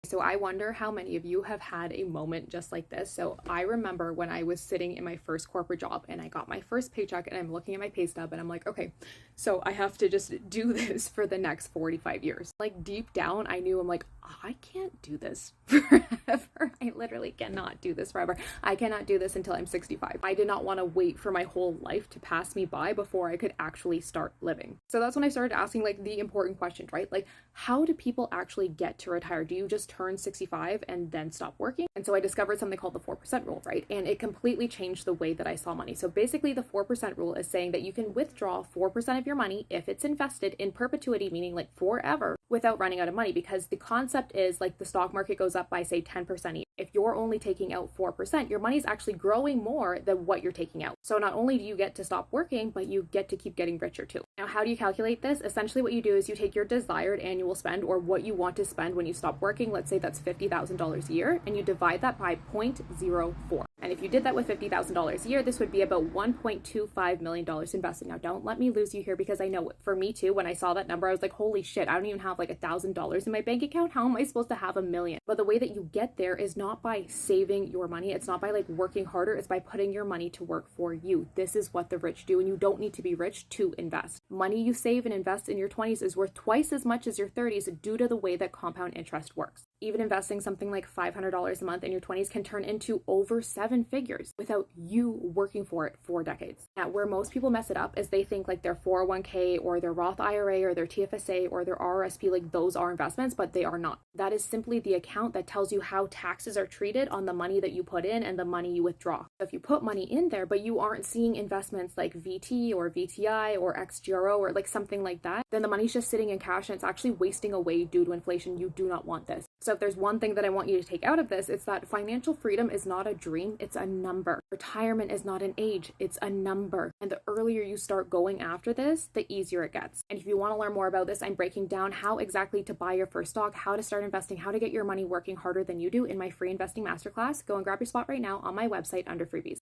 So I wonder how many of you have had a moment just like this. So I remember when I was sitting in my first corporate job and I got my first paycheck and I'm looking at my pay stub and I'm like, okay, so I have to just do this for the next 45 years. Like deep down, I knew I'm like, I can't do this forever. I literally cannot do this forever. I cannot do this until I'm 65. I did not want to wait for my whole life to pass me by before I could actually start living. So that's when I started asking like the important questions, right? Like, how do people actually get to retire? Do you just turn 65 and then stop working? And so I discovered something called the 4% rule, right? And it completely changed the way that I saw money. So basically the 4% rule is saying that you can withdraw 4% of your money if it's invested in perpetuity, meaning like forever, without running out of money, because the concept is like the stock market goes up by say 10% each. If you're only taking out 4%, your money's actually growing more than what you're taking out. So not only do you get to stop working, but you get to keep getting richer too. Now, how do you calculate this? Essentially what you do is you take your desired annual spend, or what you want to spend when you stop working. Let's say that's $50,000 a year, and you divide that by 0.04. And if you did that with $50,000 a year, this would be about $1.25 million invested. Now, don't let me lose you here, because I know for me too, when I saw that number, I was like, holy shit, I don't even have like $1,000 in my bank account. How am I supposed to have $1 million? But the way that you get there is not by saving your money. It's not by like working harder. It's by putting your money to work for you. This is what the rich do, and you don't need to be rich to invest. Money you save and invest in your 20s is worth twice as much as your 30s due to the way that compound interest works. Even investing something like $500 a month in your 20s can turn into over 7 figures without you working for it for decades. Now, where most people mess it up is they think like their 401k or their Roth IRA or their TFSA or their RRSP, like those are investments, but they are not. That is simply the account that tells you how taxes are treated on the money that you put in and the money you withdraw. So if you put money in there, but you aren't seeing investments like VT or VTI or XGRO or like something like that, then the money's just sitting in cash and it's actually wasting away due to inflation. You do not want this. So if there's one thing that I want you to take out of this, it's that financial freedom is not a dream, it's a number. Retirement is not an age, it's a number. And the earlier you start going after this, the easier it gets. And if you want to learn more about this, I'm breaking down how exactly to buy your first stock, how to start investing, how to get your money working harder than you do in my free investing masterclass. Go and grab your spot right now on my website under freebies.